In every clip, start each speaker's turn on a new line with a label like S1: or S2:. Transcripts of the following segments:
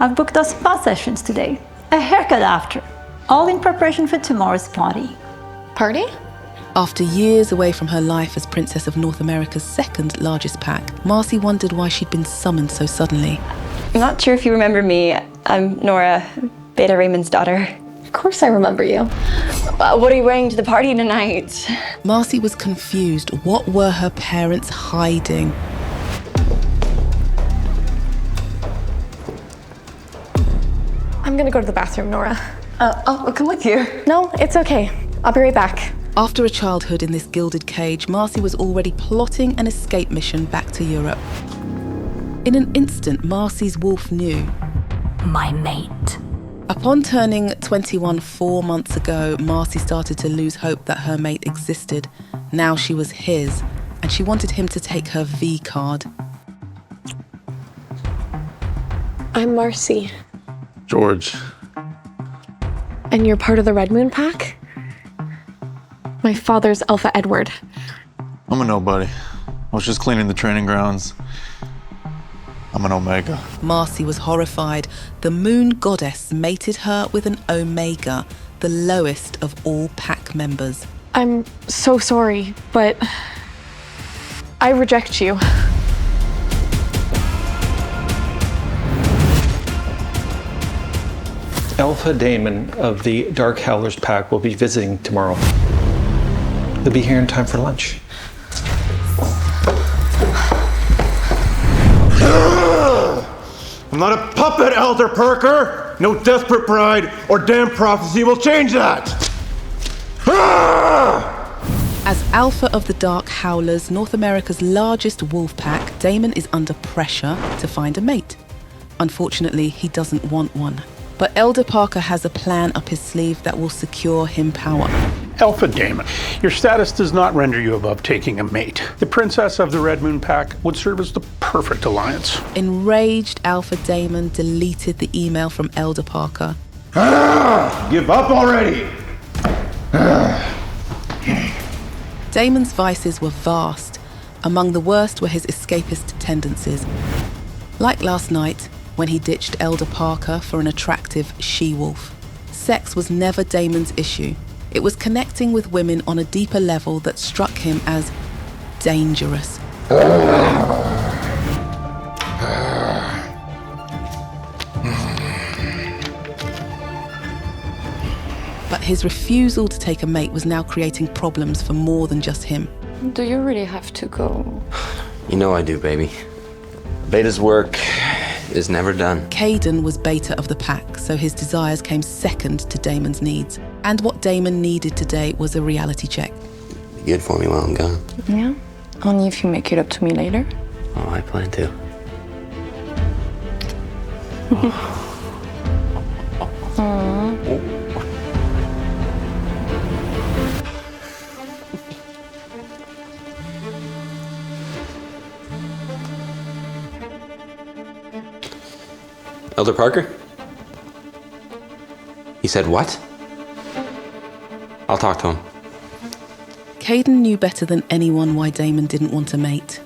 S1: I've booked us spa sessions today, a haircut after, all in preparation for tomorrow's party.
S2: Party?
S3: After years away from her life as Princess of North America's second largest pack, Marcy wondered why she'd been summoned so suddenly.
S4: I'm not sure if you remember me. I'm Nora, Beta Raymond's daughter.
S2: Of course I remember you.
S4: What are you wearing to the party tonight?
S3: Marcy was confused. What were her parents hiding?
S2: I'm gonna go to the bathroom, Nora.
S4: I'll come with you.
S2: No, it's okay. I'll be right back.
S3: After a childhood in this gilded cage, Marcy was already plotting an escape mission back to Europe. In an instant, Marcy's wolf knew.
S1: My mate.
S3: Upon turning 21 4 months ago, Marcy started to lose hope that her mate existed. Now she was his, and she wanted him to take her V card.
S2: I'm Marcy.
S5: George.
S2: And you're part of the Red Moon Pack? My father's Alpha Edward.
S5: I'm a nobody. I was just cleaning the training grounds. I'm an Omega.
S3: Marcy was horrified. The moon goddess mated her with an Omega, the lowest of all pack members.
S2: I'm so sorry, but I reject you.
S6: Alpha Damon of the Dark Howlers Pack will be visiting tomorrow. They'll be here in time for lunch.
S7: I'm not a puppet, Elder Parker! No desperate pride or damn prophecy will change that!
S3: As Alpha of the Dark Howlers, North America's largest wolf pack, Damon is under pressure to find a mate. Unfortunately, he doesn't want one. But Elder Parker has a plan up his sleeve that will secure him power.
S8: Alpha Damon, your status does not render you above taking a mate. The Princess of the Red Moon Pack would serve as the perfect alliance.
S3: Enraged, Alpha Damon deleted the email from Elder Parker.
S7: Give up already!
S3: Damon's vices were vast. Among the worst were his escapist tendencies. Like last night, when he ditched Elder Parker for an attractive she-wolf. Sex was never Damon's issue. It was connecting with women on a deeper level that struck him as dangerous. But his refusal to take a mate was now creating problems for more than just him.
S4: Do you really have to go?
S9: You know I do, baby. Beta's work is never done.
S3: Caden was Beta of the pack, so his desires came second to Damon's needs. And what Damon needed today was a reality check.
S9: Be good for me while I'm gone.
S4: Yeah? Only if you make it up to me later.
S9: Oh, I plan to. Elder Parker? He said what? I'll talk to him.
S3: Caden knew better than anyone why Damon didn't want a mate.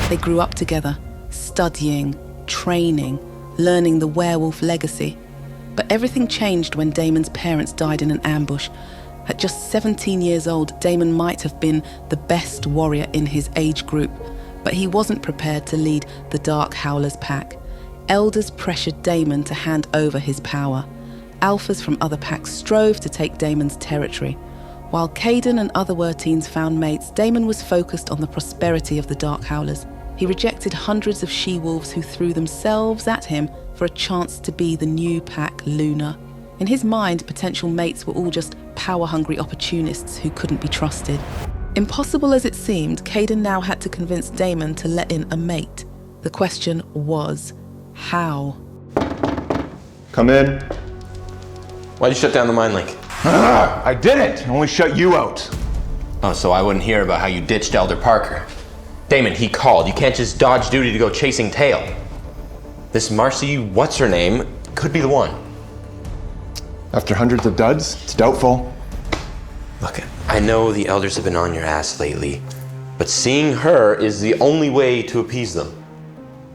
S3: They grew up together, studying, training, learning the werewolf legacy. But everything changed when Damon's parents died in an ambush. At just 17 years old, Damon might have been the best warrior in his age group, but he wasn't prepared to lead the Dark Howlers pack. Elders pressured Damon to hand over his power. Alphas from other packs strove to take Damon's territory. While Caden and other Werteens found mates, Damon was focused on the prosperity of the Dark Howlers. He rejected hundreds of she-wolves who threw themselves at him for a chance to be the new pack Luna. In his mind, potential mates were all just power-hungry opportunists who couldn't be trusted. Impossible as it seemed, Caden now had to convince Damon to let in a mate. The question was, how?
S7: Come in.
S9: Why'd you shut down the mind link?
S7: I didn't! I only shut you out.
S9: Oh, so I wouldn't hear about how you ditched Elder Parker. Damon, he called. You can't just dodge duty to go chasing tail. This Marcy, what's-her-name, could be the one.
S7: After hundreds of duds, it's doubtful.
S9: Look, I know the elders have been on your ass lately, but seeing her is the only way to appease them.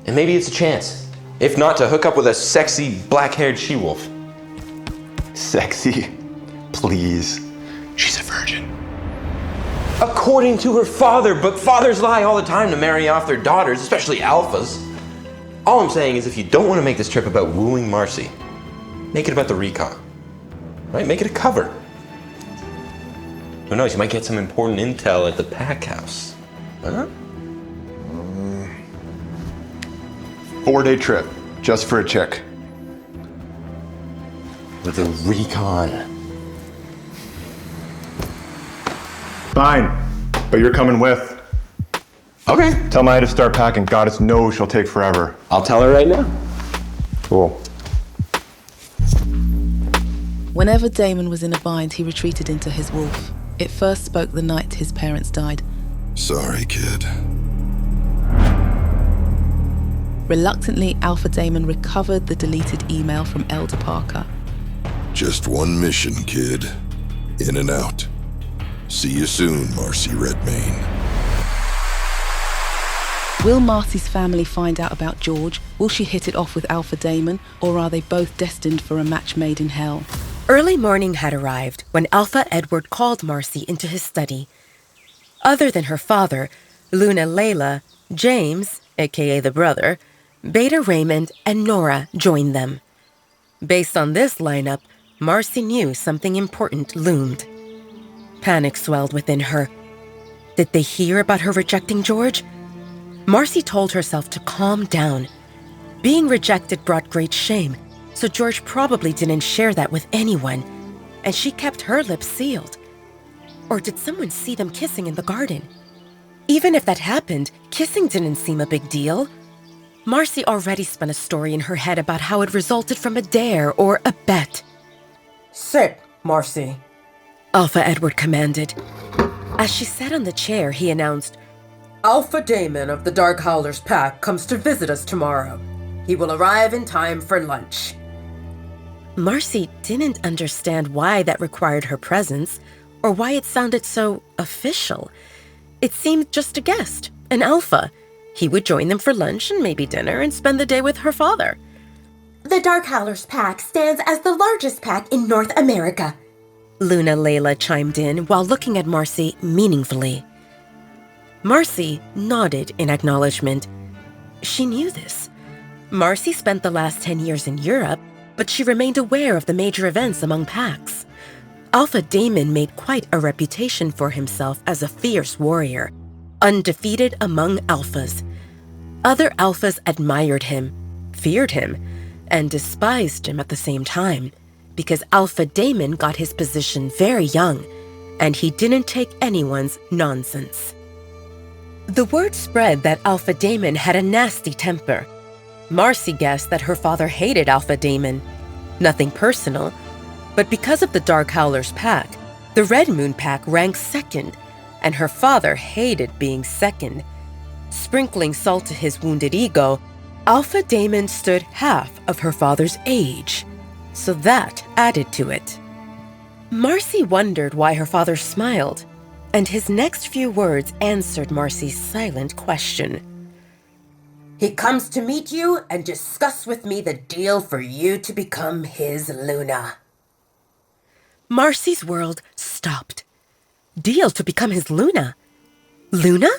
S9: And maybe it's a chance. If not, to hook up with a sexy, black-haired she-wolf.
S7: Sexy? Please. She's a virgin.
S9: According to her father, but fathers lie all the time to marry off their daughters, especially alphas. All I'm saying is if you don't want to make this trip about wooing Marcy, make it about the recon. Right? Make it a cover. Who knows, you might get some important intel at the pack house. Huh?
S7: 4-day trip, just for a chick.
S9: With a recon.
S7: Fine, but you're coming with.
S9: Okay.
S7: Tell Maya to start packing. Goddess knows she'll take forever.
S9: I'll tell her right now.
S7: Cool.
S3: Whenever Damon was in a bind, he retreated into his wolf. It first spoke the night his parents died.
S10: Sorry, kid.
S3: Reluctantly, Alpha Damon recovered the deleted email from Elder Parker.
S10: Just one mission, kid. In and out. See you soon, Marcy Redmayne.
S3: Will Marcy's family find out about George? Will she hit it off with Alpha Damon? Or are they both destined for a match made in hell?
S11: Early morning had arrived when Alpha Edward called Marcy into his study. Other than her father, Luna Layla, James, aka the brother, Beta Raymond, and Nora joined them. Based on this lineup, Marcy knew something important loomed. Panic swelled within her. Did they hear about her rejecting George? Marcy told herself to calm down. Being rejected brought great shame, so George probably didn't share that with anyone, and she kept her lips sealed. Or did someone see them kissing in the garden? Even if that happened, kissing didn't seem a big deal. Marcy already spun a story in her head about how it resulted from a dare or a bet.
S12: Sit, Marcy,
S11: Alpha Edward commanded. As she sat on the chair, he announced,
S12: Alpha Damon of the Dark Howlers Pack comes to visit us tomorrow. He will arrive in time for lunch.
S11: Marcy didn't understand why that required her presence, or why it sounded so official. It seemed just a guest, an alpha. He would join them for lunch and maybe dinner and spend the day with her father.
S13: The Dark Howlers Pack stands as the largest pack in North America,
S11: Luna Layla chimed in while looking at Marcy meaningfully. Marcy nodded in acknowledgement. She knew this. Marcy spent the last 10 years in Europe, but she remained aware of the major events among packs. Alpha Damon made quite a reputation for himself as a fierce warrior, undefeated among alphas. Other alphas admired him, feared him, and despised him at the same time, because Alpha Damon got his position very young, and he didn't take anyone's nonsense. The word spread that Alpha Damon had a nasty temper. Marcy guessed that her father hated Alpha Damon. Nothing personal, but because of the Dark Howlers Pack, the Red Moon Pack ranked second, and her father hated being second. Sprinkling salt to his wounded ego, Alpha Damon stood half of her father's age, so that added to it. Marcy wondered why her father smiled, and his next few words answered Marcy's silent question.
S12: He comes to meet you and discuss with me the deal for you to become his Luna.
S11: Marcy's world stopped. Deal to become his Luna? Luna?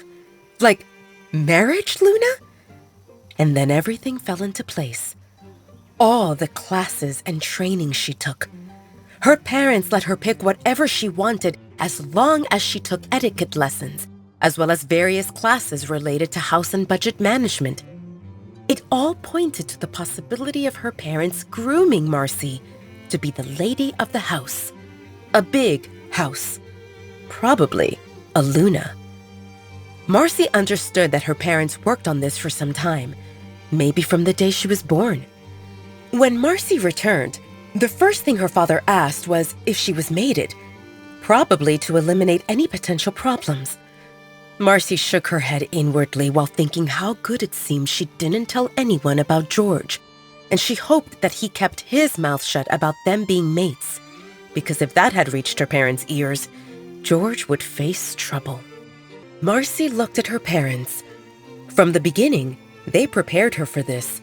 S11: Like marriage Luna? And then everything fell into place. All the classes and training she took. Her parents let her pick whatever she wanted as long as she took etiquette lessons, as well as various classes related to house and budget management. It all pointed to the possibility of her parents grooming Marcy to be the lady of the house. A big house. Probably a Luna. Marcy understood that her parents worked on this for some time, maybe from the day she was born. When Marcy returned, the first thing her father asked was if she was mated, probably to eliminate any potential problems. Marcy shook her head inwardly while thinking how good it seemed she didn't tell anyone about George, and she hoped that he kept his mouth shut about them being mates, because if that had reached her parents' ears, George would face trouble. Marcy looked at her parents. From the beginning, they prepared her for this.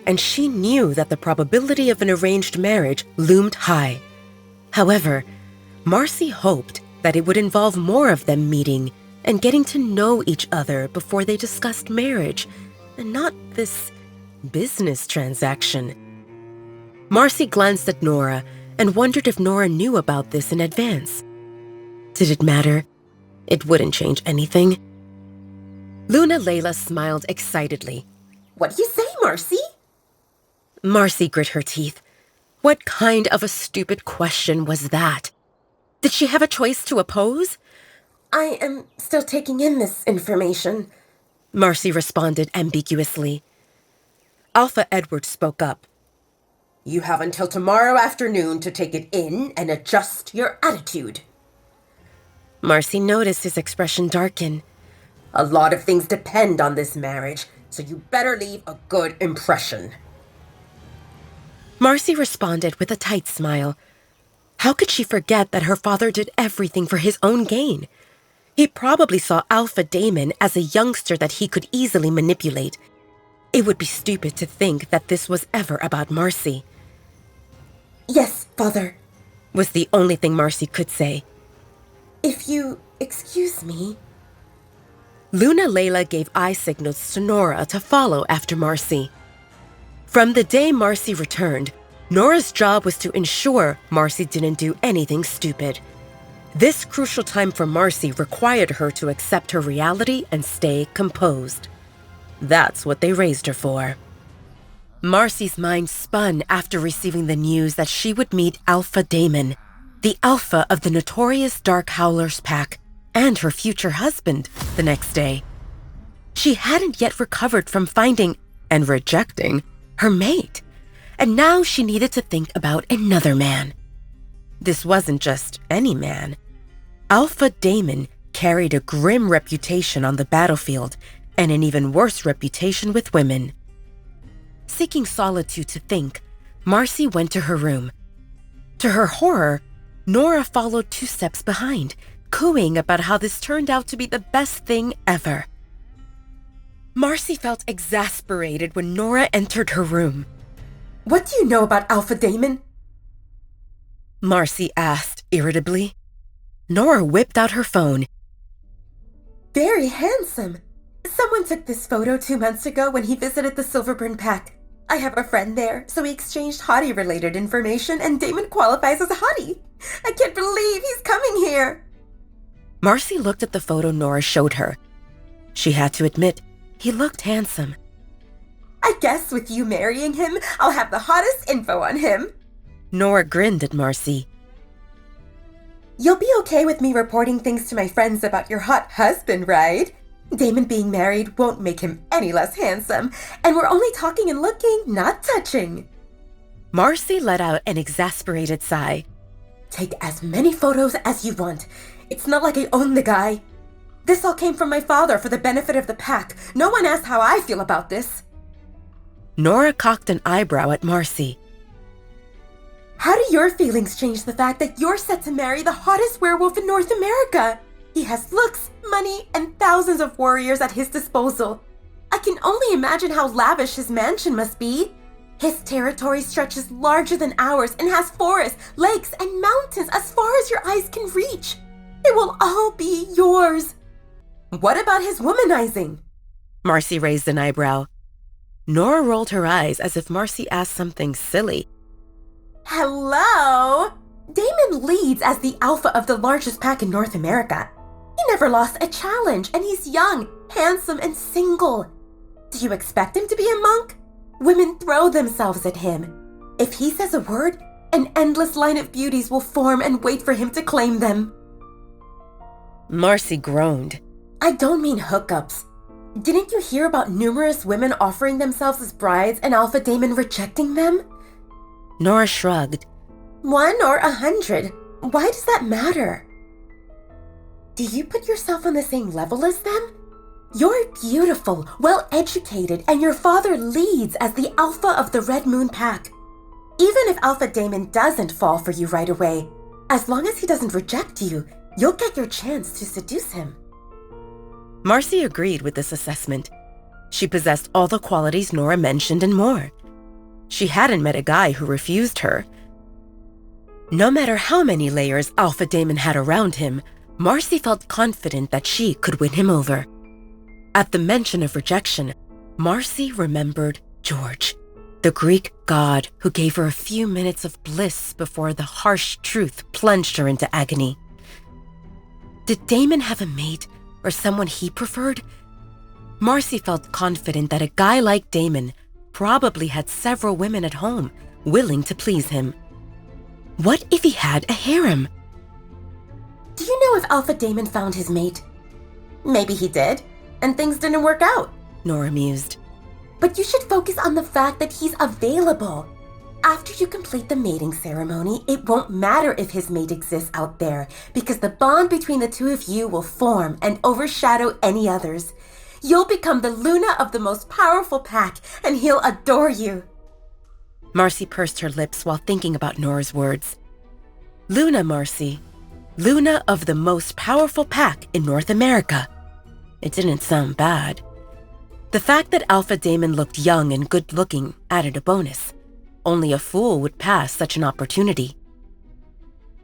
S11: and she knew that the probability of an arranged marriage loomed high. However, Marcy hoped that it would involve more of them meeting and getting to know each other before they discussed marriage, and not this business transaction. Marcy glanced at Nora and wondered if Nora knew about this in advance. Did it matter? It wouldn't change anything. Luna Layla smiled excitedly.
S13: What do you say, Marcy?
S11: Marcy grit her teeth. What kind of a stupid question was that? Did she have a choice to oppose?
S13: I am still taking in this information,
S11: Marcy responded ambiguously. Alpha Edward spoke up.
S12: You have until tomorrow afternoon to take it in and adjust your attitude.
S11: Marcy noticed his expression darken.
S12: A lot of things depend on this marriage, so you better leave a good impression.
S11: Marcy responded with a tight smile. How could she forget that her father did everything for his own gain? He probably saw Alpha Damon as a youngster that he could easily manipulate. It would be stupid to think that this was ever about Marcy.
S13: Yes, Father,
S11: was the only thing Marcy could say.
S13: If you excuse me.
S11: Luna Layla gave eye signals to Nora to follow after Marcy. From the day Marcy returned, Nora's job was to ensure Marcy didn't do anything stupid. This crucial time for Marcy required her to accept her reality and stay composed. That's what they raised her for. Marcy's mind spun after receiving the news that she would meet Alpha Damon, the alpha of the notorious Dark Howlers pack, and her future husband the next day. She hadn't yet recovered from finding and rejecting her mate, and now she needed to think about another man. This wasn't just any man. Alpha Damon carried a grim reputation on the battlefield and an even worse reputation with women. Seeking solitude to think, Marcy went to her room. To her horror, Nora followed 2 steps behind, cooing about how this turned out to be the best thing ever. Marcy felt exasperated when Nora entered her room.
S13: What do you know about Alpha Damon?
S11: Marcy asked irritably. Nora whipped out her phone.
S13: Very handsome. Someone took this photo 2 months ago when he visited the Silverburn Pack. I have a friend there, so we exchanged hottie-related information, and Damon qualifies as a hottie. I can't believe he's coming here.
S11: Marcy looked at the photo Nora showed her. She had to admit, he looked handsome.
S13: I guess with you marrying him, I'll have the hottest info on him.
S11: Nora grinned at Marcy.
S13: You'll be okay with me reporting things to my friends about your hot husband, right? Damon being married won't make him any less handsome, and we're only talking and looking, not touching.
S11: Marcy let out an exasperated sigh.
S13: Take as many photos as you want. It's not like I own the guy. This all came from my father for the benefit of the pack. No one asked how I feel about this.
S11: Nora cocked an eyebrow at Marcy.
S13: How do your feelings change the fact that you're set to marry the hottest werewolf in North America? He has looks, money, and thousands of warriors at his disposal. I can only imagine how lavish his mansion must be. His territory stretches larger than ours and has forests, lakes, and mountains as far as your eyes can reach. It will all be yours. What about his womanizing?
S11: Marcy raised an eyebrow. Nora rolled her eyes as if Marcy asked something silly.
S13: Hello? Damon leads as the alpha of the largest pack in North America. He never lost a challenge, and he's young, handsome, and single. Do you expect him to be a monk? Women throw themselves at him. If he says a word, an endless line of beauties will form and wait for him to claim them.
S11: Marcy groaned.
S13: I don't mean hookups. Didn't you hear about numerous women offering themselves as brides and Alpha Damon rejecting them?
S11: Nora shrugged.
S13: 1 or 100. Why does that matter? Do you put yourself on the same level as them? You're beautiful, well-educated, and your father leads as the alpha of the Red Moon Pack. Even if Alpha Damon doesn't fall for you right away, as long as he doesn't reject you, you'll get your chance to seduce him.
S11: Marcy agreed with this assessment. She possessed all the qualities Nora mentioned and more. She hadn't met a guy who refused her. No matter how many layers Alpha Damon had around him, Marcy felt confident that she could win him over. At the mention of rejection, Marcy remembered George, the Greek god who gave her a few minutes of bliss before the harsh truth plunged her into agony. Did Damon have a mate or someone he preferred? Marcy felt confident that a guy like Damon probably had several women at home willing to please him. What if he had a harem?
S13: Do you know if Alpha Damon found his mate? Maybe he did, and things didn't work out.
S11: Nora mused.
S13: But you should focus on the fact that he's available. After you complete the mating ceremony, it won't matter if his mate exists out there, because the bond between the two of you will form and overshadow any others. You'll become the Luna of the most powerful pack, and he'll adore you.
S11: Marcy pursed her lips while thinking about Nora's words. Luna, Marcy. Luna of the most powerful pack in North America. It didn't sound bad. The fact that Alpha Damon looked young and good-looking added a bonus. Only a fool would pass such an opportunity.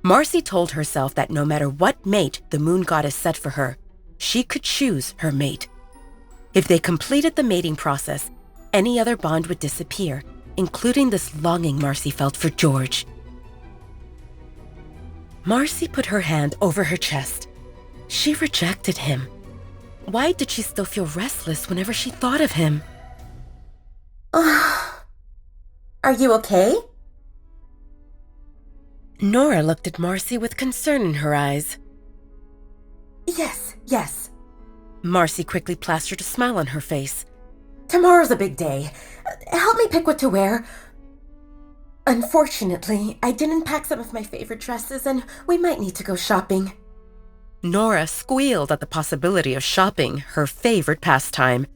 S11: Marcy told herself that no matter what mate the moon goddess set for her, she could choose her mate. If they completed the mating process, any other bond would disappear, including this longing Marcy felt for George. Marcy put her hand over her chest. She rejected him. Why did she still feel restless whenever she thought of him?
S13: Are you okay?
S11: Nora looked at Marcy with concern in her eyes.
S13: Yes.
S11: Marcy quickly plastered a smile on her face.
S13: Tomorrow's a big day. Help me pick what to wear. Unfortunately, I didn't pack some of my favorite dresses, and we might need to go shopping.
S11: Nora squealed at the possibility of shopping, her favorite pastime.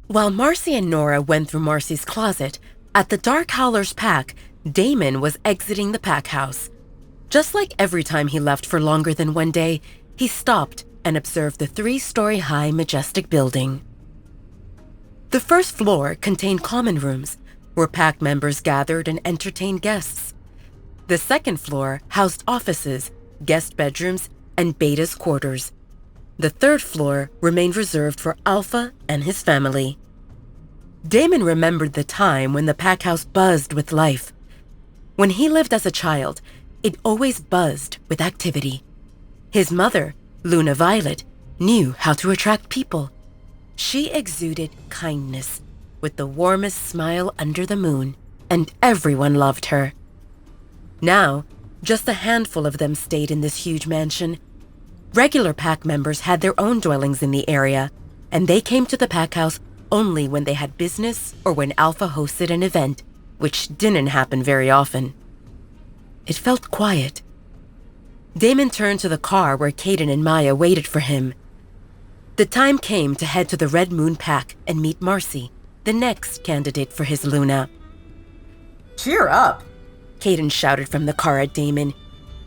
S11: While Marcy and Nora went through Marcy's closet, at the Dark Howlers pack, Damon was exiting the pack house. Just like every time he left for longer than one day, he stopped and observed the 3-story-high majestic building. The first floor contained common rooms, where pack members gathered and entertained guests. The second floor housed offices, guest bedrooms, and Beta's quarters. The third floor remained reserved for Alpha and his family. Damon remembered the time when the pack house buzzed with life. When he lived as a child, it always buzzed with activity. His mother, Luna Violet, knew how to attract people. She exuded kindness, with the warmest smile under the moon, and everyone loved her. Now, just a handful of them stayed in this huge mansion. Regular pack members had their own dwellings in the area, and they came to the pack house only when they had business or when Alpha hosted an event, which didn't happen very often. It felt quiet. Damon turned to the car where Caden and Maya waited for him. The time came to head to the Red Moon Pack and meet Marcy, the next candidate for his Luna.
S12: Cheer up!
S11: Caden shouted from the car at Damon.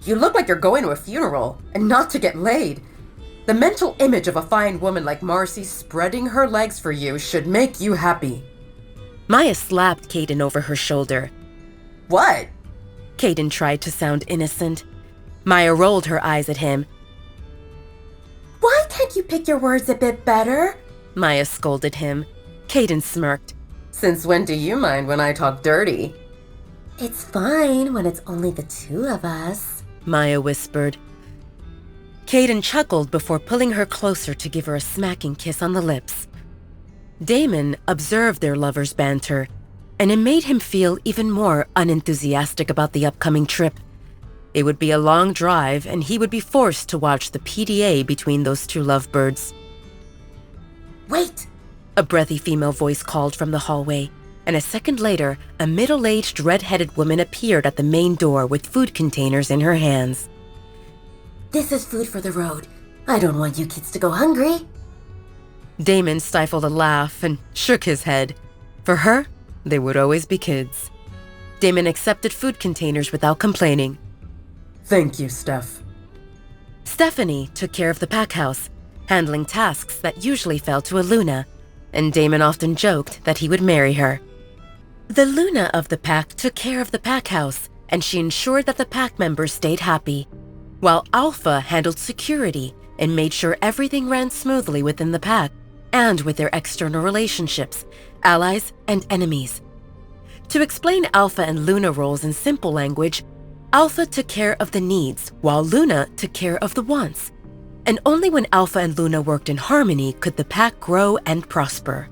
S12: You look like you're going to a funeral, and not to get laid. The mental image of a fine woman like Marcy spreading her legs for you should make you happy.
S11: Maya slapped Caden over her shoulder.
S12: What?
S11: Caden tried to sound innocent. Maya rolled her eyes at him.
S13: Why can't you pick your words a bit better?
S11: Maya scolded him. Caden smirked.
S12: Since when do you mind when I talk dirty?
S13: It's fine when it's only the two of us,
S11: Maya whispered. Caden chuckled before pulling her closer to give her a smacking kiss on the lips. Damon observed their lovers' banter, and it made him feel even more unenthusiastic about the upcoming trip. It would be a long drive, and he would be forced to watch the PDA between those two lovebirds.
S13: Wait!
S11: A breathy female voice called from the hallway, and a second later, a middle-aged, red-headed woman appeared at the main door with food containers in her hands.
S13: This is food for the road. I don't want you kids to go hungry.
S11: Damon stifled a laugh and shook his head. For her, they would always be kids. Damon accepted food containers without complaining.
S12: Thank you, Steph.
S11: Stephanie took care of the pack house, handling tasks that usually fell to a Luna, and Damon often joked that he would marry her. The Luna of the pack took care of the pack house, and she ensured that the pack members stayed happy, while Alpha handled security and made sure everything ran smoothly within the pack and with their external relationships, allies, and enemies. To explain Alpha and Luna roles in simple language, Alpha took care of the needs, while Luna took care of the wants. And only when Alpha and Luna worked in harmony could the pack grow and prosper.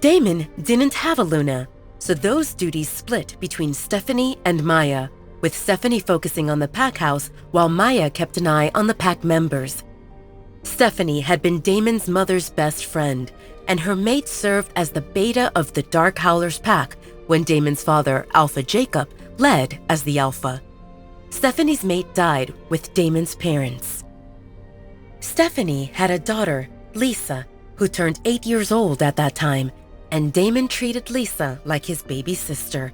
S11: Damon didn't have a Luna, so those duties split between Stephanie and Maya, with Stephanie focusing on the pack house while Maya kept an eye on the pack members. Stephanie had been Damon's mother's best friend, and her mate served as the beta of the Dark Howlers pack when Damon's father, Alpha Jacob, led as the Alpha. Stephanie's mate died with Damon's parents. Stephanie had a daughter, Lisa, who turned 8 years old at that time, and Damon treated Lisa like his baby sister.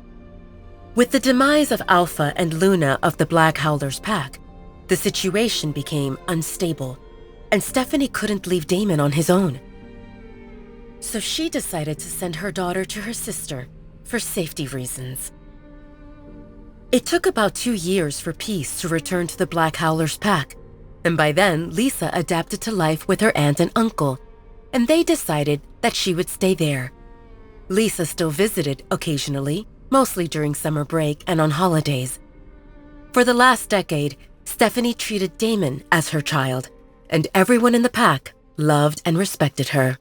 S11: With the demise of Alpha and Luna of the Black Howlers pack, the situation became unstable, and Stephanie couldn't leave Damon on his own. So she decided to send her daughter to her sister for safety reasons. It took about 2 years for Peace to return to the Black Howlers pack, and by then Lisa adapted to life with her aunt and uncle, and they decided that she would stay there. Lisa still visited occasionally, mostly during summer break and on holidays. For the last decade, Stephanie treated Damon as her child, and everyone in the pack loved and respected her.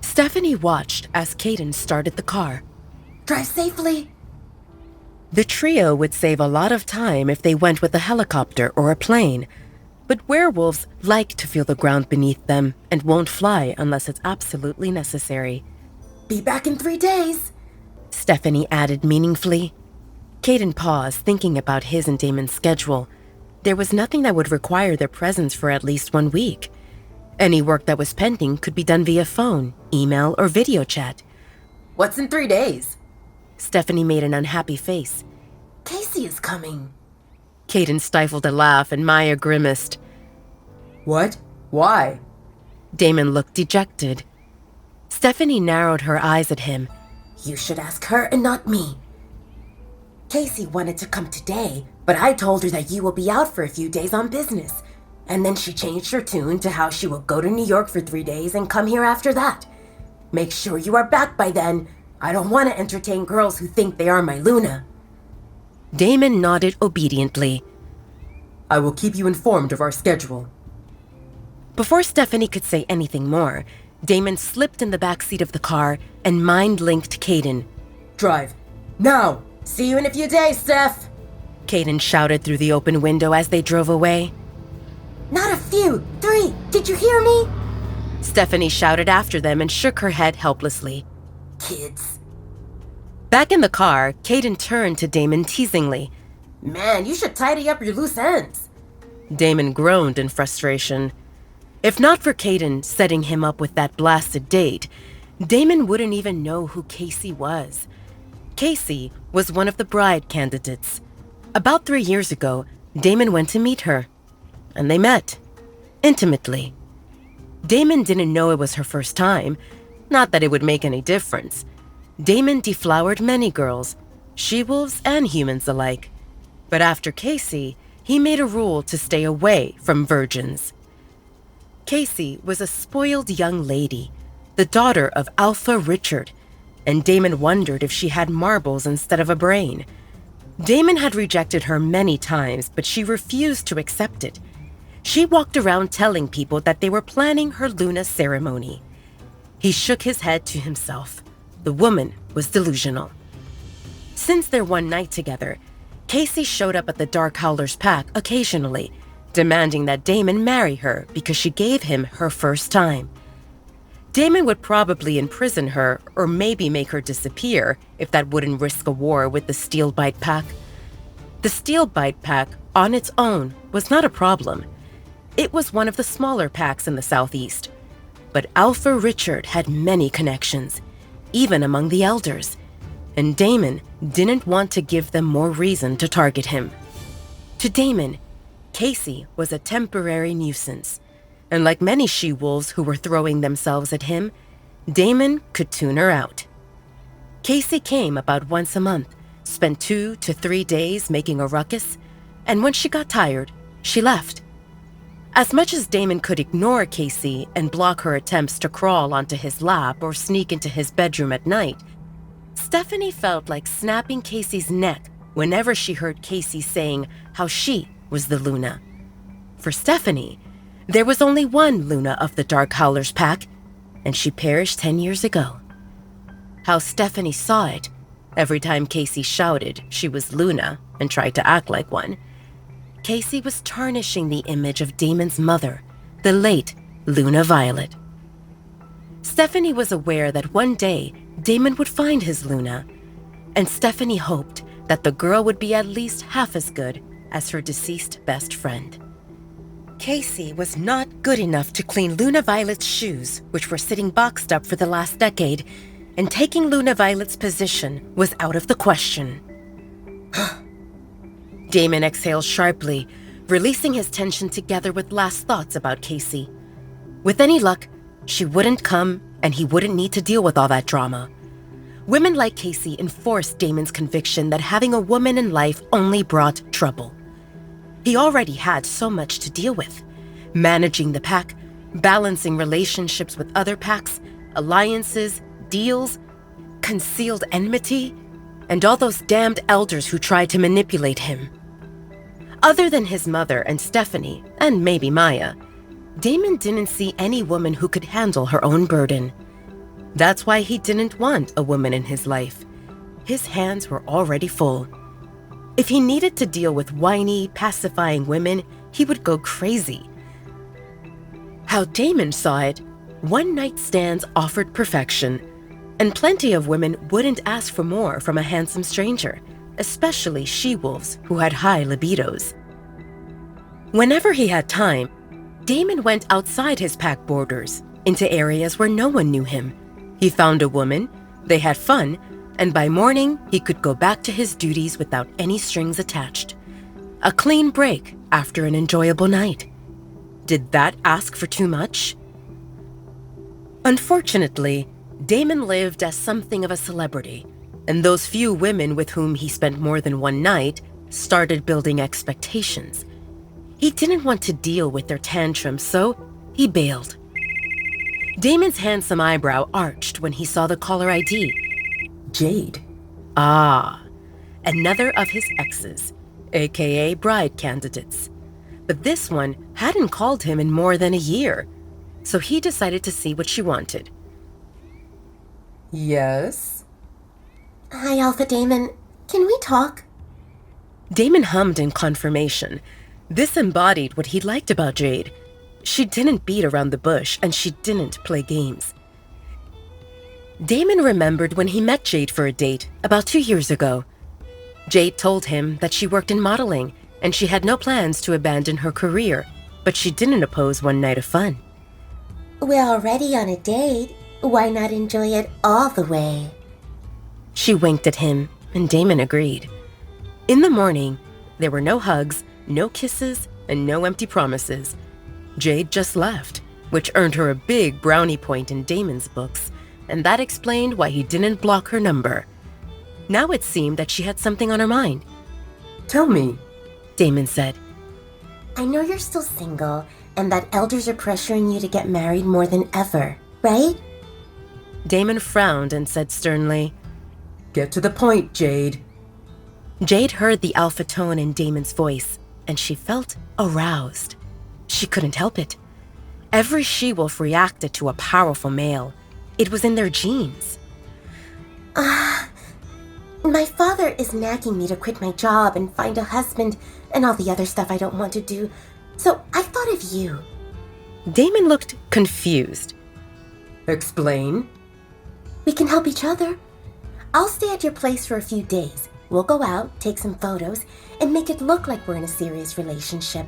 S11: Stephanie watched as Caden started the car.
S13: Drive safely.
S11: The trio would save a lot of time if they went with a helicopter or a plane, but werewolves like to feel the ground beneath them and won't fly unless it's absolutely necessary.
S13: Be back in 3 days,
S11: Stephanie added meaningfully. Caden paused, thinking about his and Damon's schedule. There was nothing that would require their presence for at least 1 week. Any work that was pending could be done via phone, email, or video chat.
S13: What's in 3 days?
S11: Stephanie made an unhappy face.
S13: Casey is coming.
S11: Caden stifled a laugh and Maya grimaced.
S12: What? Why?
S11: Damon looked dejected. Stephanie narrowed her eyes at him.
S13: You should ask her and not me. Casey wanted to come today, but I told her that you will be out for a few days on business. And then she changed her tune to how she will go to New York for 3 days and come here after that. Make sure you are back by then. I don't want to entertain girls who think they are my Luna.
S11: Damon nodded obediently.
S12: I will keep you informed of our schedule.
S11: Before Stephanie could say anything more, Damon slipped in the backseat of the car and mind-linked Caden.
S12: Drive. Now!
S13: See you in a few days, Steph!
S11: Caden shouted through the open window as they drove away.
S13: Not a few! 3! Did you hear me?
S11: Stephanie shouted after them and shook her head helplessly.
S13: Kids.
S11: Back in the car, Caden turned to Damon teasingly.
S13: Man, you should tidy up your loose ends.
S11: Damon groaned in frustration. If not for Caden setting him up with that blasted date, Damon wouldn't even know who Casey was. Casey was one of the bride candidates. About 3 years ago, Damon went to meet her, and they met. Intimately. Damon didn't know it was her first time, not that it would make any difference. Damon deflowered many girls, she-wolves and humans alike. But after Casey, he made a rule to stay away from virgins. Casey was a spoiled young lady, the daughter of Alpha Richard, and Damon wondered if she had marbles instead of a brain. Damon had rejected her many times, but she refused to accept it. She walked around telling people that they were planning her Luna ceremony. He shook his head to himself. The woman was delusional. Since their one night together, Casey showed up at the Dark Howlers pack occasionally, demanding that Damon marry her because she gave him her first time. Damon would probably imprison her or maybe make her disappear if that wouldn't risk a war with the Steelbite pack. The Steelbite pack, on its own, was not a problem. It was one of the smaller packs in the Southeast. But Alpha Richard had many connections, even among the elders, and Damon didn't want to give them more reason to target him. To Damon, Casey was a temporary nuisance, and like many she-wolves who were throwing themselves at him, Damon could tune her out. Casey came about once a month, spent 2 to 3 days making a ruckus, and when she got tired, she left. As much as Damon could ignore Casey and block her attempts to crawl onto his lap or sneak into his bedroom at night, Stephanie felt like snapping Casey's neck whenever she heard Casey saying how she was the Luna. For Stephanie, there was only one Luna of the Dark Howlers pack, and she perished 10 years ago. How Stephanie saw it every time Casey shouted she was Luna and tried to act like one. Casey was tarnishing the image of Damon's mother, the late Luna Violet. Stephanie was aware that one day Damon would find his Luna, and Stephanie hoped that the girl would be at least half as good as her deceased best friend. Casey was not good enough to clean Luna Violet's shoes, which were sitting boxed up for the last decade, and taking Luna Violet's position was out of the question. Damon exhaled sharply, releasing his tension together with last thoughts about Casey. With any luck, she wouldn't come, and he wouldn't need to deal with all that drama. Women like Casey enforced Damon's conviction that having a woman in life only brought trouble. He already had so much to deal with: managing the pack, balancing relationships with other packs, alliances, deals, concealed enmity, and all those damned elders who tried to manipulate him. Other than his mother and Stephanie, and maybe Maya, Damon didn't see any woman who could handle her own burden. That's why he didn't want a woman in his life. His hands were already full. If he needed to deal with whiny, pacifying women, he would go crazy. How Damon saw it, one-night stands offered perfection, and plenty of women wouldn't ask for more from a handsome stranger, especially she-wolves who had high libidos. Whenever he had time, Damon went outside his pack borders, into areas where no one knew him. He found a woman, they had fun, and by morning he could go back to his duties without any strings attached. A clean break after an enjoyable night. Did that ask for too much? Unfortunately, Damon lived as something of a celebrity, and those few women with whom he spent more than one night started building expectations. He didn't want to deal with their tantrums, so he bailed. Damon's handsome eyebrow arched when he saw the caller ID.
S12: Jade.
S11: Ah, another of his exes, aka bride candidates. But this one hadn't called him in more than a year, so he decided to see what she wanted.
S12: Yes?
S13: Hi, Alpha Damon. Can we talk?
S11: Damon hummed in confirmation. This embodied what he liked about Jade. She didn't beat around the bush, and she didn't play games. Damon remembered when he met Jade for a date about 2 years ago. Jade told him that she worked in modeling, and she had no plans to abandon her career, but she didn't oppose one night of fun.
S13: We're already on a date. Why not enjoy it all the way?
S11: She winked at him, and Damon agreed. In the morning, there were no hugs, no kisses, and no empty promises. Jade just left, which earned her a big brownie point in Damon's books, and that explained why he didn't block her number. Now it seemed that she had something on her mind.
S12: Tell me,
S11: Damon said.
S13: I know you're still single, and that elders are pressuring you to get married more than ever, right?
S11: Damon frowned and said sternly,
S12: Get to the point, Jade.
S11: Jade heard the alpha tone in Damon's voice, and she felt aroused. She couldn't help it. Every she-wolf reacted to a powerful male. It was in their genes.
S13: My father is nagging me to quit my job and find a husband and all the other stuff I don't want to do, so I thought of you.
S11: Damon looked confused.
S12: Explain.
S13: We can help each other. I'll stay at your place for a few days. We'll go out, take some photos, and make it look like we're in a serious relationship.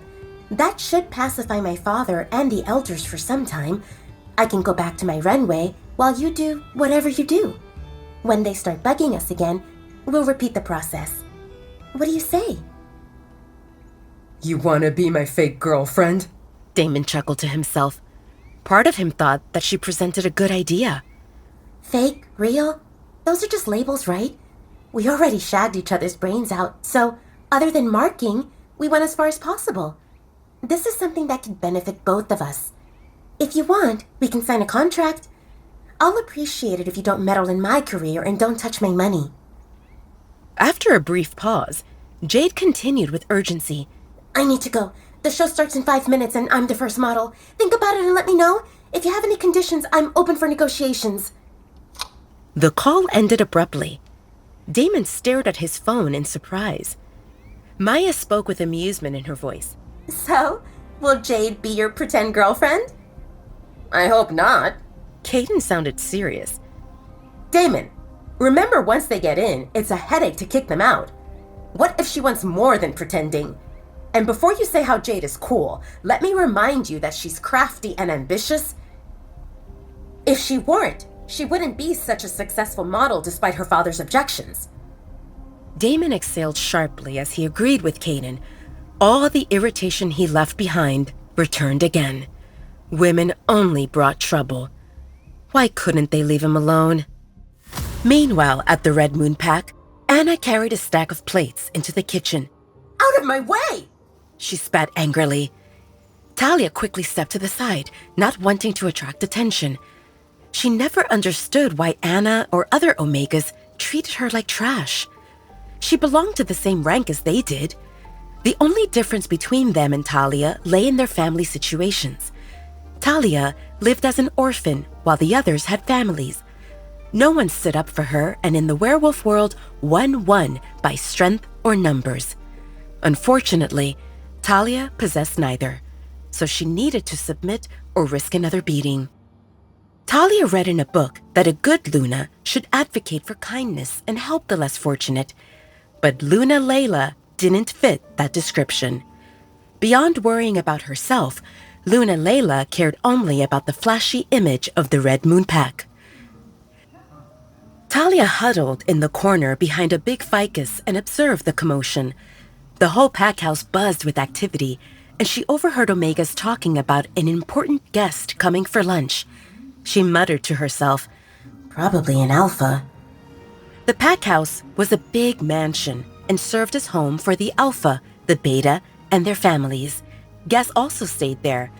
S13: That should pacify my father and the elders for some time. I can go back to my runway while you do whatever you do. When they start bugging us again, we'll repeat the process. What do you say?
S12: You wanna be my fake girlfriend?
S11: Damon chuckled to himself. Part of him thought that she presented a good idea.
S13: Fake? Real? Those are just labels, right? We already shagged each other's brains out, so other than marking, we went as far as possible. This is something that could benefit both of us. If you want, we can sign a contract. I'll appreciate it if you don't meddle in my career and don't touch my money.
S11: After a brief pause, Jade continued with urgency.
S13: I need to go. The show starts in 5 minutes and I'm the first model. Think about it and let me know. If you have any conditions, I'm open for negotiations.
S11: The call ended abruptly. Damon stared at his phone in surprise. Maya spoke with amusement in her voice.
S13: So, will Jade be your pretend girlfriend? I hope not.
S11: Caden sounded serious.
S13: Damon, remember once they get in, it's a headache to kick them out. What if she wants more than pretending? And before you say how Jade is cool, let me remind you that she's crafty and ambitious. If she weren't, she wouldn't be such a successful model despite her father's objections.
S11: Damon exhaled sharply as he agreed with Caden. All the irritation he left behind returned again. Women only brought trouble. Why couldn't they leave him alone? Meanwhile, at the Red Moon Pack, Anna carried a stack of plates into the kitchen.
S13: Out of my way!
S11: She spat angrily. Talia quickly stepped to the side, not wanting to attract attention. She never understood why Anna or other Omegas treated her like trash. She belonged to the same rank as they did. The only difference between them and Talia lay in their family situations. Talia lived as an orphan, while the others had families. No one stood up for her, and in the werewolf world, one won by strength or numbers. Unfortunately, Talia possessed neither, so she needed to submit or risk another beating. Talia read in a book that a good Luna should advocate for kindness and help the less fortunate, but Luna Layla didn't fit that description. Beyond worrying about herself, Luna Layla cared only about the flashy image of the Red Moon Pack. Talia huddled in the corner behind a big ficus and observed the commotion. The whole pack house buzzed with activity, and she overheard Omegas talking about an important guest coming for lunch. She muttered to herself,
S13: Probably an alpha.
S11: The pack house was a big mansion and served as home for the alpha, the beta, and their families. Guests also stayed there.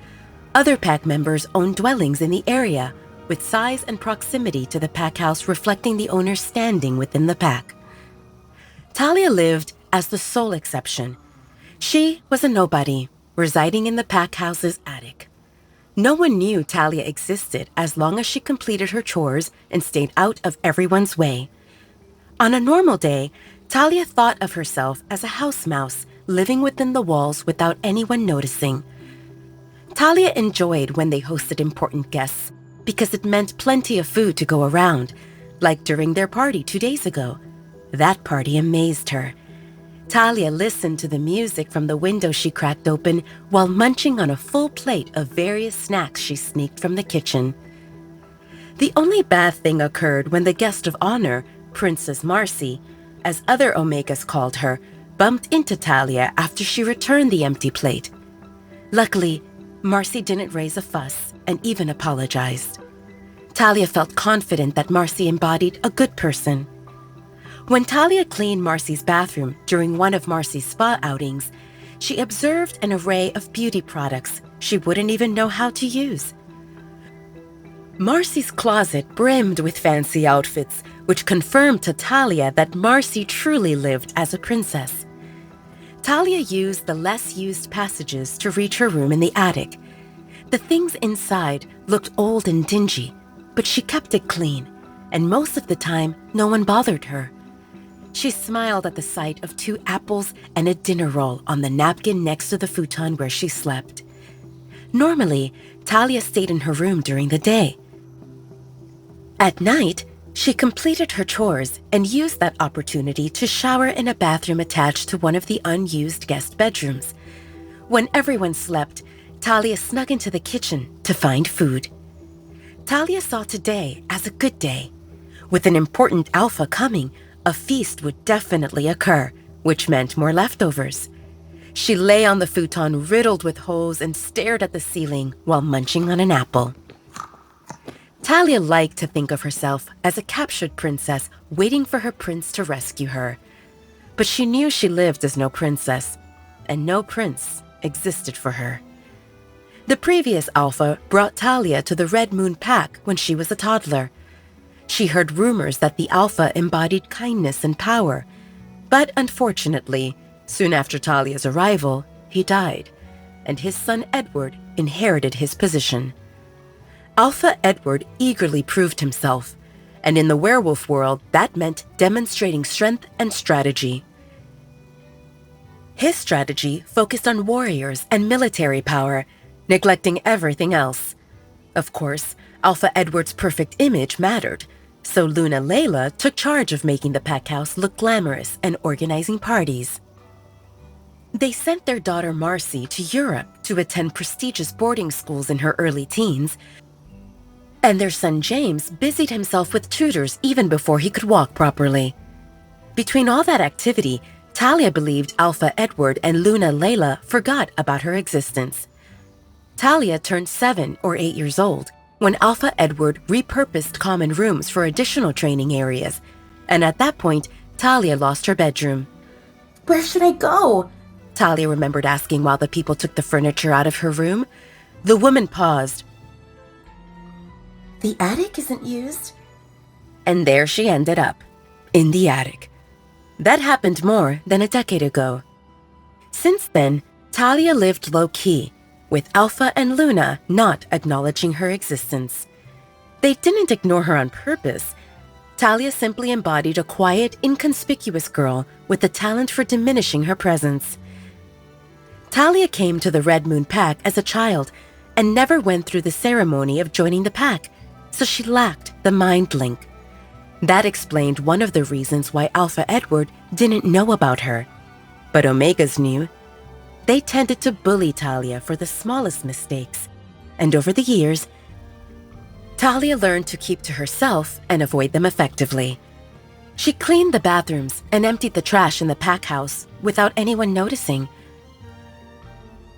S11: Other pack members owned dwellings in the area, with size and proximity to the pack house reflecting the owner's standing within the pack. Talia lived as the sole exception. She was a nobody, residing in the pack house's attic. No one knew Talia existed as long as she completed her chores and stayed out of everyone's way. On a normal day, Talia thought of herself as a house mouse living within the walls without anyone noticing. Talia enjoyed when they hosted important guests because it meant plenty of food to go around, like during their party 2 days ago. That party amazed her. Talia listened to the music from the window she cracked open while munching on a full plate of various snacks she sneaked from the kitchen. The only bad thing occurred when the guest of honor, Princess Marcy, as other Omegas called her, bumped into Talia after she returned the empty plate. Luckily, Marcy didn't raise a fuss and even apologized. Talia felt confident that Marcy embodied a good person. When Talia cleaned Marcy's bathroom during one of Marcy's spa outings, she observed an array of beauty products she wouldn't even know how to use. Marcy's closet brimmed with fancy outfits, which confirmed to Talia that Marcy truly lived as a princess. Talia used the less-used passages to reach her room in the attic. The things inside looked old and dingy, but she kept it clean, and most of the time, no one bothered her. She smiled at the sight of 2 apples and a dinner roll on the napkin next to the futon where she slept. Normally, Talia stayed in her room during the day. At night, she completed her chores and used that opportunity to shower in a bathroom attached to one of the unused guest bedrooms. When everyone slept, Talia snuck into the kitchen to find food. Talia saw today as a good day. With an important alpha coming, a feast would definitely occur, which meant more leftovers. She lay on the futon riddled with holes and stared at the ceiling while munching on an apple. Talia liked to think of herself as a captured princess waiting for her prince to rescue her. But she knew she lived as no princess, and no prince existed for her. The previous Alpha brought Talia to the Red Moon Pack when she was a toddler. She heard rumors that the Alpha embodied kindness and power, but unfortunately, soon after Talia's arrival, he died, and his son Edward inherited his position. Alpha Edward eagerly proved himself, and in the werewolf world, that meant demonstrating strength and strategy. His strategy focused on warriors and military power, neglecting everything else. Of course, Alpha Edward's perfect image mattered, so Luna Layla took charge of making the pack house look glamorous and organizing parties. They sent their daughter Marcy to Europe to attend prestigious boarding schools in her early teens, and their son James busied himself with tutors even before he could walk properly. Between all that activity, Talia believed Alpha Edward and Luna Layla forgot about her existence. Talia turned 7 or 8 years old when Alpha Edward repurposed common rooms for additional training areas, and at that point, Talia lost her bedroom.
S13: Where should I go?
S11: Talia remembered asking while the people took the furniture out of her room. The woman paused.
S13: The attic isn't used?
S11: And there she ended up, in the attic. That happened more than a decade ago. Since then, Talia lived low-key, with Alpha and Luna not acknowledging her existence. They didn't ignore her on purpose. Talia simply embodied a quiet, inconspicuous girl with the talent for diminishing her presence. Talia came to the Red Moon Pack as a child and never went through the ceremony of joining the pack, so she lacked the mind link. That explained one of the reasons why Alpha Edward didn't know about her. But Omegas knew. They tended to bully Talia for the smallest mistakes, and over the years, Talia learned to keep to herself and avoid them effectively. She cleaned the bathrooms and emptied the trash in the pack house without anyone noticing.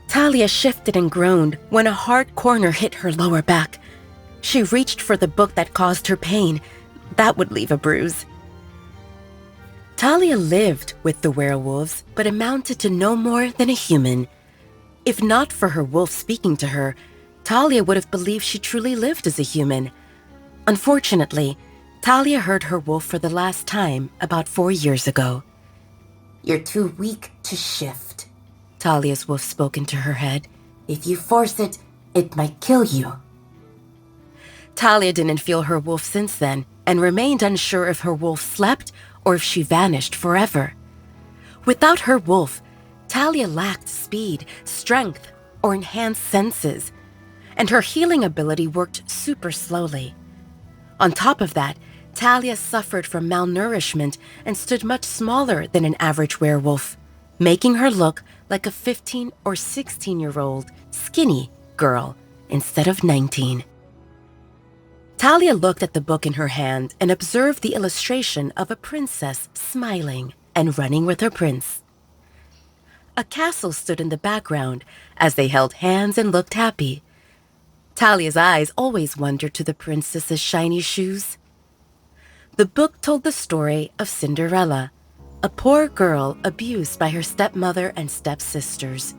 S11: Talia shifted and groaned when a hard corner hit her lower back. She reached for the book that caused her pain. That would leave a bruise. Talia lived with the werewolves, but amounted to no more than a human. If not for her wolf speaking to her, Talia would have believed she truly lived as a human. Unfortunately, Talia heard her wolf for the last time about 4 years ago.
S13: You're too weak to shift.
S11: Talia's wolf spoke into her head.
S13: If you force it, it might kill you.
S11: Talia didn't feel her wolf since then and remained unsure if her wolf slept or if she vanished forever. Without her wolf, Talia lacked speed, strength, or enhanced senses, and her healing ability worked super slowly. On top of that, Talia suffered from malnourishment and stood much smaller than an average werewolf, making her look like a 15 or 16-year-old skinny girl instead of 19. Talia looked at the book in her hand and observed the illustration of a princess smiling and running with her prince. A castle stood in the background as they held hands and looked happy. Talia's eyes always wandered to the princess's shiny shoes. The book told the story of Cinderella, a poor girl abused by her stepmother and stepsisters.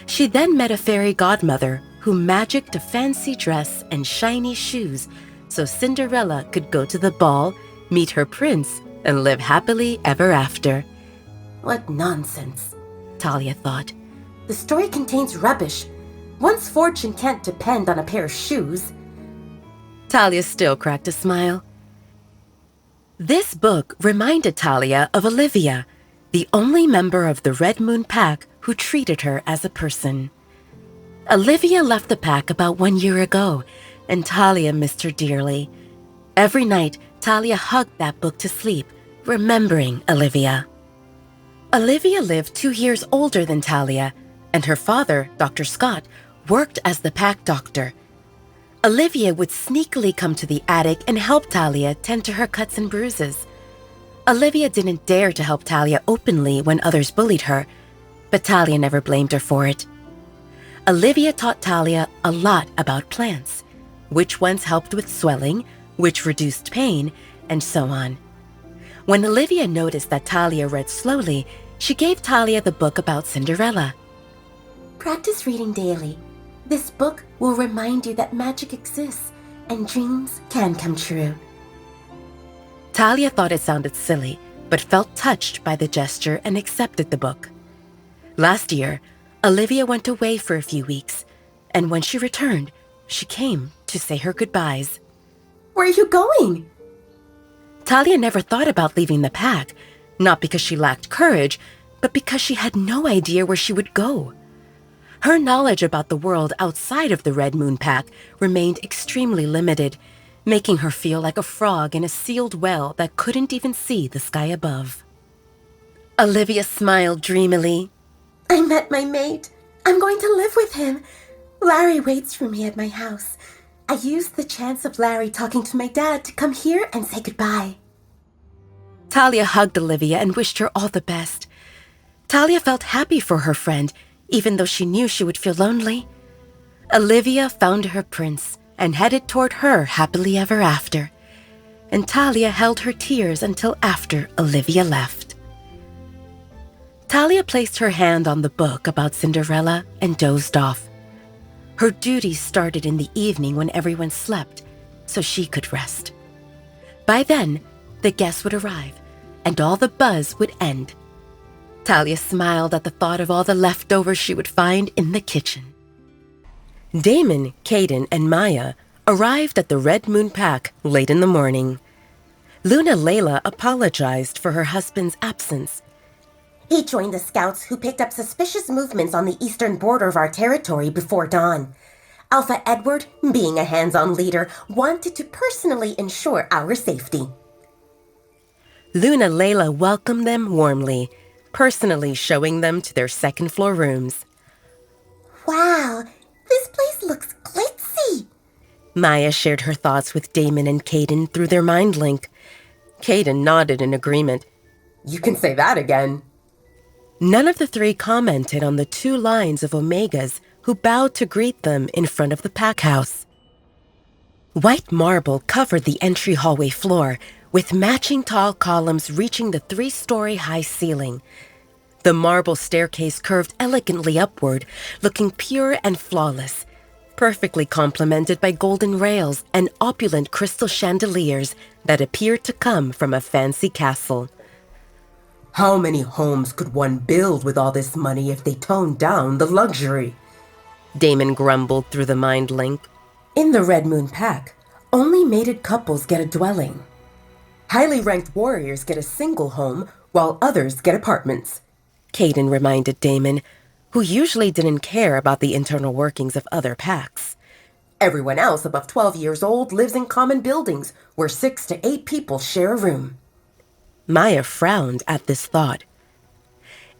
S11: She then met a fairy godmother who magicked a fancy dress and shiny shoes so Cinderella could go to the ball, meet her prince, and live happily ever after.
S13: What nonsense,
S11: Talia thought.
S13: The story contains rubbish. One's fortune can't depend on a pair of shoes.
S11: Talia still cracked a smile. This book reminded Talia of Olivia, the only member of the Red Moon Pack who treated her as a person. Olivia left the pack about 1 year ago, and Talia missed her dearly. Every night, Talia hugged that book to sleep, remembering Olivia. Olivia lived 2 years older than Talia, and her father, Dr. Scott, worked as the pack doctor. Olivia would sneakily come to the attic and help Talia tend to her cuts and bruises. Olivia didn't dare to help Talia openly when others bullied her, but Talia never blamed her for it. Olivia taught Talia a lot about plants. which ones helped with swelling, which reduced pain, and so on. When Olivia noticed that Talia read slowly, she gave Talia the book about Cinderella.
S13: Practice reading daily. This book will remind you that magic exists and dreams can come true.
S11: Talia thought it sounded silly, but felt touched by the gesture and accepted the book. Last year, Olivia went away for a few weeks, and when she returned, she came to say her goodbyes.
S13: Where are you going?
S11: Talia never thought about leaving the pack, not because she lacked courage, but because she had no idea where she would go. Her knowledge about the world outside of the Red Moon Pack remained extremely limited, making her feel like a frog in a sealed well that couldn't even see the sky above. Olivia smiled dreamily.
S13: I met my mate. I'm going to live with him. Larry waits for me at my house. I used the chance of Larry talking to my dad to come here and say goodbye.
S11: Talia hugged Olivia and wished her all the best. Talia felt happy for her friend, even though she knew she would feel lonely. Olivia found her prince and headed toward her happily ever after. And Talia held her tears until after Olivia left. Talia placed her hand on the book about Cinderella and dozed off. Her duties started in the evening when everyone slept, so she could rest. By then, the guests would arrive, and all the buzz would end. Talia smiled at the thought of all the leftovers she would find in the kitchen. Damon, Caden, and Maya arrived at the Red Moon Pack late in the morning. Luna Layla apologized for her husband's absence.
S13: He joined the scouts who picked up suspicious movements on the eastern border of our territory before dawn. Alpha Edward, being a hands-on leader, wanted to personally ensure our safety.
S11: Luna Layla welcomed them warmly, personally showing them to their second-floor rooms.
S13: Wow, this place looks glitzy.
S11: Maya shared her thoughts with Damon and Caden through their mind link. Caden nodded in agreement.
S12: You can say that again.
S11: None of the three commented on the 2 lines of Omegas who bowed to greet them in front of the pack house. White marble covered the entry hallway floor, with matching tall columns reaching the 3-story high ceiling. The marble staircase curved elegantly upward, looking pure and flawless, perfectly complemented by golden rails and opulent crystal chandeliers that appeared to come from a fancy castle.
S12: How many homes could one build with all this money if they toned down the luxury?
S11: Damon grumbled through the mind link.
S12: In the Red Moon Pack, only mated couples get a dwelling. Highly ranked warriors get a single home, while others get apartments.
S11: Caden reminded Damon, who usually didn't care about the internal workings of other packs.
S12: Everyone else above 12 years old lives in common buildings where 6 to 8 people share a room.
S11: Maya frowned at this thought.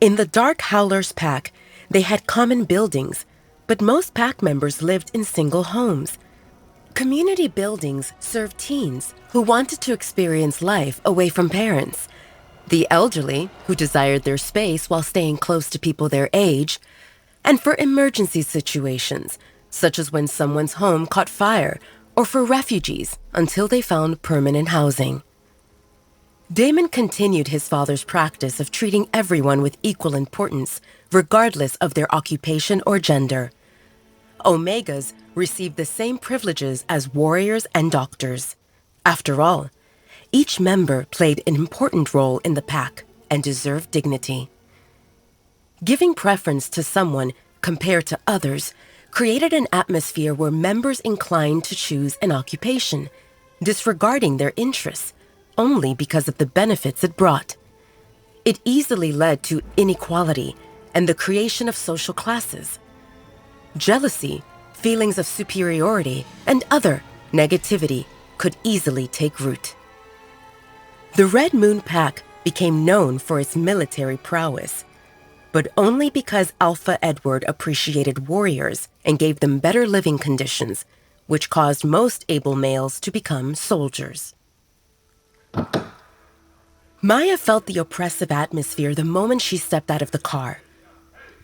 S11: In the Dark Howlers Pack, they had common buildings, but most pack members lived in single homes. Community buildings served teens who wanted to experience life away from parents, the elderly who desired their space while staying close to people their age, and for emergency situations, such as when someone's home caught fire, or for refugees until they found permanent housing. Damon continued his father's practice of treating everyone with equal importance, regardless of their occupation or gender. Omegas received the same privileges as warriors and doctors. After all, each member played an important role in the pack and deserved dignity. Giving preference to someone compared to others created an atmosphere where members inclined to choose an occupation, disregarding their interests only because of the benefits it brought. It easily led to inequality and the creation of social classes. Jealousy, feelings of superiority, and other negativity could easily take root. The Red Moon Pack became known for its military prowess, but only because Alpha Edward appreciated warriors and gave them better living conditions, which caused most able males to become soldiers. Maya felt the oppressive atmosphere the moment she stepped out of the car.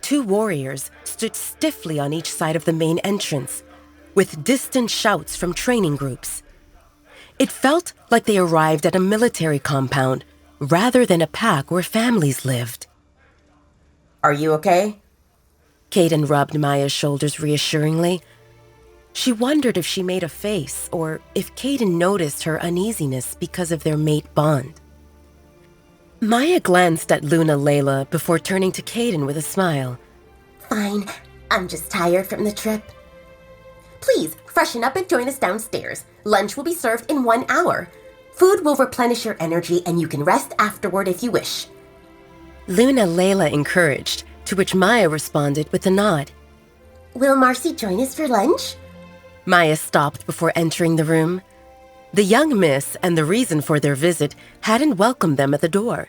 S11: 2 warriors stood stiffly on each side of the main entrance, with distant shouts from training groups. It felt like they arrived at a military compound rather than a pack where families lived.
S12: Are you okay?
S11: Kaidan rubbed Maya's shoulders reassuringly. She wondered if she made a face or if Kaidan noticed her uneasiness because of their mate bond. Maya glanced at Luna Layla before turning to Kaidan with a smile.
S13: Fine. I'm just tired from the trip. Please, freshen up and join us downstairs. Lunch will be served in 1 hour. Food will replenish your energy and you can rest afterward if you wish.
S11: Luna Layla encouraged, to which Maya responded with a nod.
S13: Will Marcy join us for lunch?
S11: Maya stopped before entering the room. The young miss and the reason for their visit hadn't welcomed them at the door.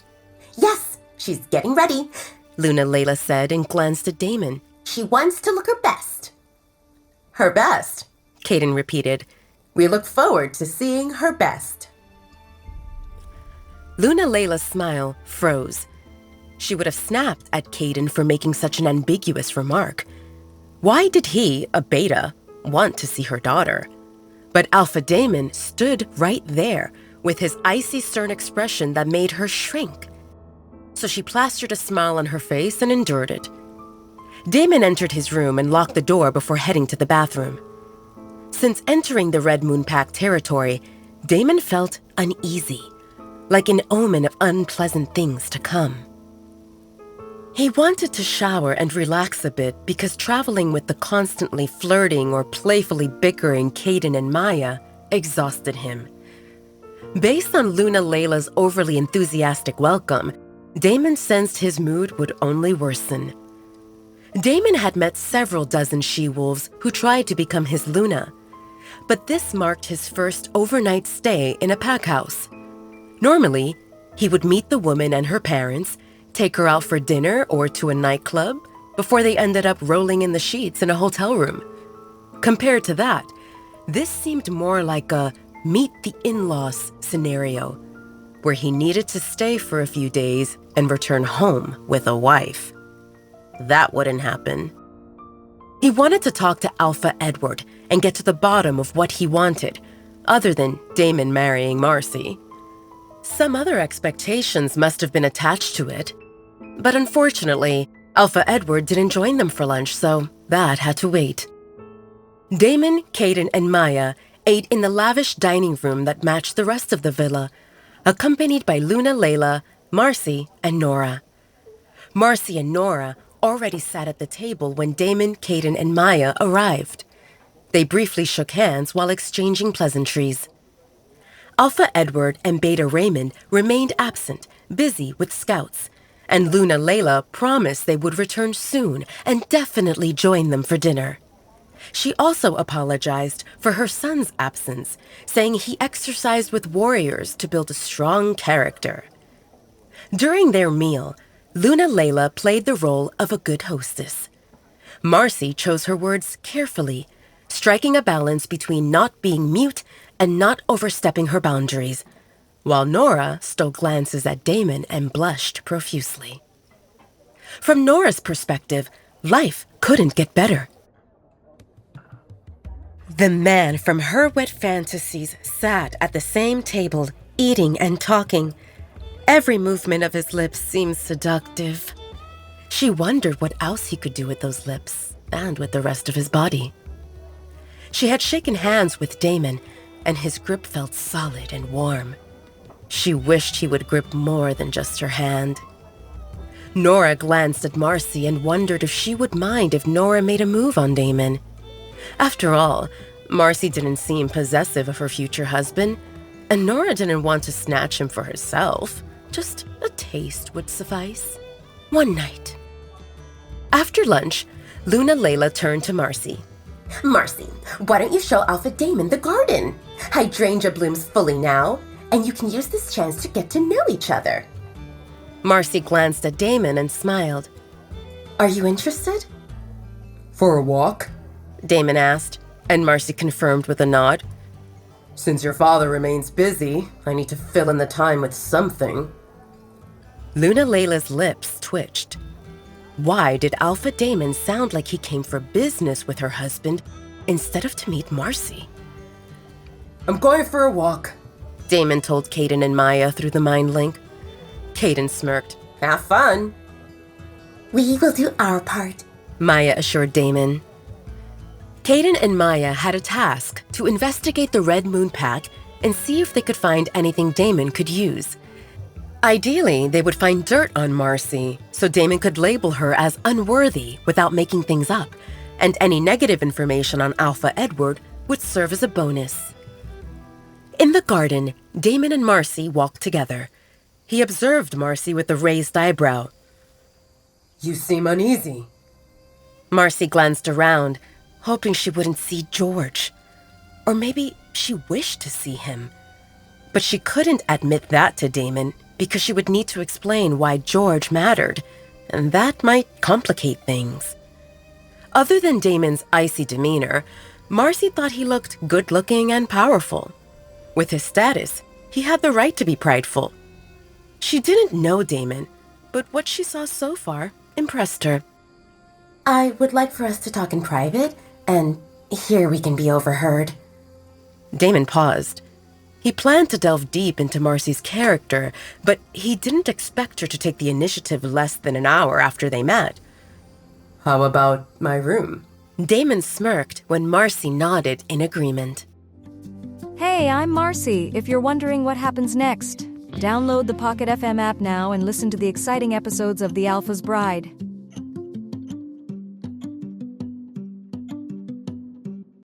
S13: Yes, she's getting ready,
S11: Luna Layla said and glanced at Damon.
S13: She wants to look her best.
S12: Her best,
S11: Kaidan repeated.
S12: We look forward to seeing her best.
S11: Luna Layla's smile froze. She would have snapped at Kaidan for making such an ambiguous remark. Why did he, a beta, want to see her daughter? But Alpha Damon stood right there with his icy stern expression that made her shrink. So she plastered a smile on her face and endured it. Damon entered his room and locked the door before heading to the bathroom. Since entering the Red Moon Pack territory, Damon felt uneasy, like an omen of unpleasant things to come. He wanted to shower and relax a bit because traveling with the constantly flirting or playfully bickering Kaidan and Maya exhausted him. Based on Luna Layla's overly enthusiastic welcome, Damon sensed his mood would only worsen. Damon had met several dozen she-wolves who tried to become his Luna, but this marked his first overnight stay in a pack house. Normally, he would meet the woman and her parents, take her out for dinner or to a nightclub, before they ended up rolling in the sheets in a hotel room. Compared to that, this seemed more like a meet the in-laws scenario, where he needed to stay for a few days and return home with a wife. That wouldn't happen. He wanted to talk to Alpha Edward and get to the bottom of what he wanted, other than Damon marrying Marcy. Some other expectations must have been attached to it. But unfortunately, Alpha Edward didn't join them for lunch, so that had to wait. Damon, Kaidan, and Maya ate in the lavish dining room that matched the rest of the villa, accompanied by Luna Layla, Marcy, and Nora. Marcy and Nora already sat at the table when Damon, Kaidan, and Maya arrived. They briefly shook hands while exchanging pleasantries. Alpha Edward and Beta Raymond remained absent, busy with scouts, and Luna Layla promised they would return soon and definitely join them for dinner. She also apologized for her son's absence, saying he exercised with warriors to build a strong character. During their meal, Luna Layla played the role of a good hostess. Marcy chose her words carefully, striking a balance between not being mute and not overstepping her boundaries, while Nora stole glances at Damon and blushed profusely. From Nora's perspective, life couldn't get better. The man from her wet fantasies sat at the same table, eating and talking. Every movement of his lips seemed seductive. She wondered what else he could do with those lips and with the rest of his body. She had shaken hands with Damon, and his grip felt solid and warm. She wished he would grip more than just her hand. Nora glanced at Marcy and wondered if she would mind if Nora made a move on Damon. After all, Marcy didn't seem possessive of her future husband, and Nora didn't want to snatch him for herself. Just a taste would suffice. One night. After lunch, Luna Layla turned to Marcy.
S13: Marcy, why don't you show Alpha Damon the garden? Hydrangea blooms fully now, and you can use this chance to get to know each other.
S11: Marcy glanced at Damon and smiled.
S13: Are you interested?
S12: For a walk?
S11: Damon asked, and Marcy confirmed with a nod.
S12: Since your father remains busy, I need to fill in the time with something.
S11: Luna Layla's lips twitched. Why did Alpha Damon sound like he came for business with her husband instead of to meet Marcy.
S12: I'm going for a walk,
S11: Damon told Caden and Maya through the mind link. Caden smirked.
S12: Have fun.
S13: We will do our part,
S11: Maya assured Damon. Caden and Maya had a task to investigate the Red Moon Pack and see if they could find anything Damon could use. Ideally, they would find dirt on Marcy, so Damon could label her as unworthy without making things up, and any negative information on Alpha Edward would serve as a bonus. In the garden, Damon and Marcy walked together. He observed Marcy with a raised eyebrow.
S12: You seem uneasy.
S11: Marcy glanced around, hoping she wouldn't see George. Or maybe she wished to see him. But she couldn't admit that to Damon because she would need to explain why George mattered, and that might complicate things. Other than Damon's icy demeanor, Marcy thought he looked good-looking and powerful. With his status, he had the right to be prideful. She didn't know Damon, but what she saw so far impressed her.
S13: I would like for us to talk in private, and here we can be overheard.
S11: Damon paused. He planned to delve deep into Marcy's character, but he didn't expect her to take the initiative less than an hour after they met.
S12: How about my room?
S11: Damon smirked when Marcy nodded in agreement.
S14: Hey, I'm Marcy, if you're wondering what happens next. Download the Pocket FM app now and listen to the exciting episodes of The Alpha's Bride.